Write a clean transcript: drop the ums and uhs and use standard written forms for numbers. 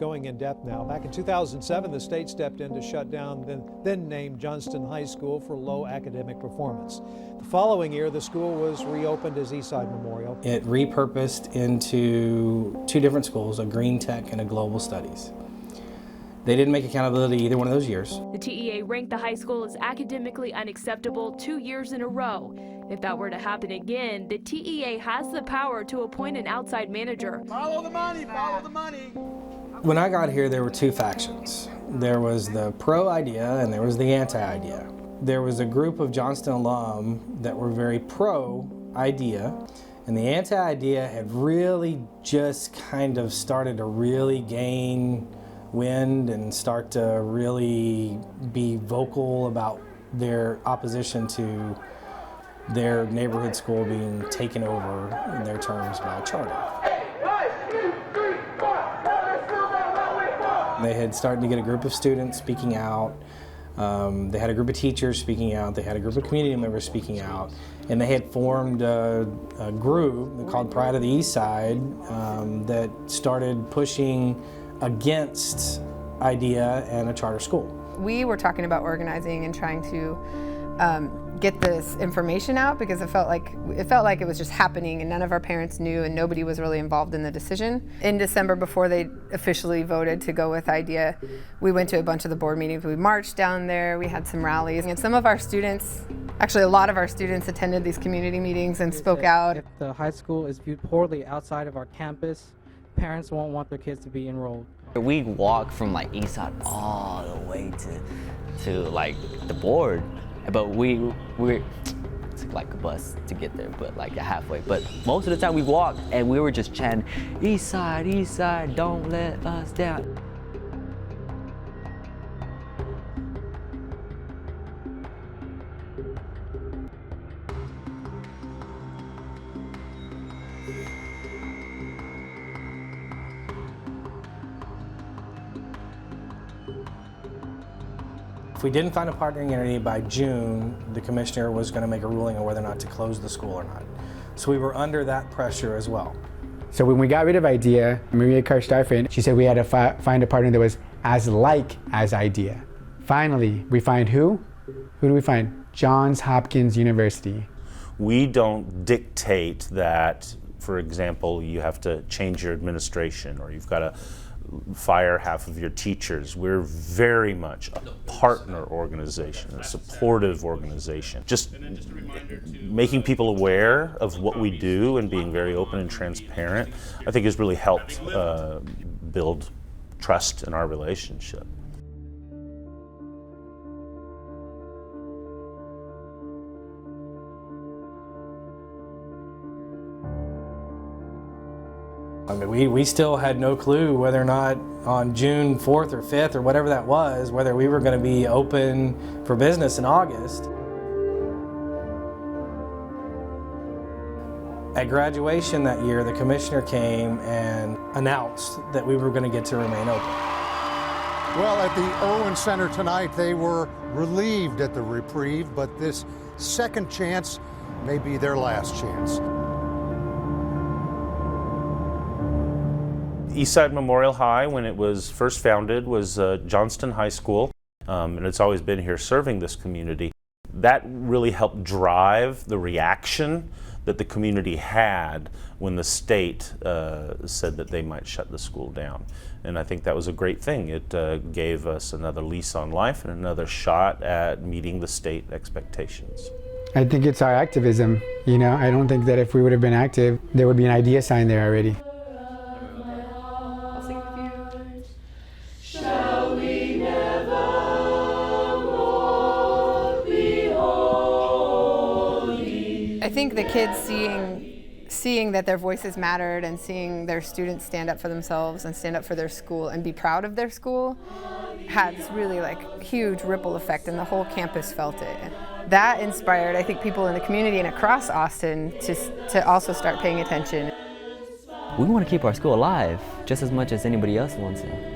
Going in depth now. Back in 2007, the state stepped in to shut down then named Johnston High School for low academic performance. The following year, the school was reopened as Eastside Memorial. It repurposed into two different schools, a Green Tech and a Global Studies. They didn't make accountability either one of those years. The TEA ranked the high school as academically unacceptable 2 years in a row. If that were to happen again, the TEA has the power to appoint an outside manager. Follow the money, follow the money. When I got here, there were two factions. There was the pro-idea and there was the anti-idea. There was a group of Johnston alum that were very pro-idea, and the anti-idea had really just kind of started to really gain wind and start to really be vocal about their opposition to their neighborhood school being taken over in their terms by a charter. They had started to get a group of students speaking out. They had a group of teachers speaking out. They had a group of community members speaking out. And they had formed a group called Pride of the Eastside that started pushing against IDEA and a charter school. We were talking about organizing and trying to get this information out because it felt like it was just happening and none of our parents knew and nobody was really involved in the decision. In December, before they officially voted to go with IDEA, we went to a bunch of the board meetings. We marched down there, we had some rallies, and some of our students, actually a lot of our students, attended these community meetings and spoke out. If the high school is viewed poorly outside of our campus, parents won't want their kids to be enrolled. We walk from like Eastside all the way to like the board, but we took like a bus to get there, but like halfway. But most of the time we walked and we were just chanting, Eastside, Eastside, don't let us down. If we didn't find a partnering entity by June, the commissioner was going to make a ruling on whether or not to close the school or not. So we were under that pressure as well. So when we got rid of IDEA, Maria Karstaffen, she said we had to find a partner that was as like as IDEA. Finally, we find who? Who do we find? Johns Hopkins University. We don't dictate that, for example, you have to change your administration or you've got to fire half of your teachers. We're very much a partner organization, a supportive organization. Just making people aware of what we do and being very open and transparent, I think has really helped build trust in our relationship. I mean, we still had no clue whether or not on June 4th or 5th or whatever that was, whether we were going to be open for business in August. At graduation that year, the commissioner came and announced that we were going to get to remain open. Well, at the Irwin Center tonight, they were relieved at the reprieve, but this second chance may be their last chance. Eastside Memorial High, when it was first founded, was Johnston High School, and it's always been here serving this community. That really helped drive the reaction that the community had when the state said that they might shut the school down. And I think that was a great thing. It gave us another lease on life and another shot at meeting the state expectations. I think it's our activism. You know, I don't think that if we would have been active, there would be an IDEA sign there already. I think the kids seeing that their voices mattered and seeing their students stand up for themselves and stand up for their school and be proud of their school had this really like huge ripple effect, and the whole campus felt it. That inspired, I think, people in the community and across Austin to also start paying attention. We want to keep our school alive just as much as anybody else wants to.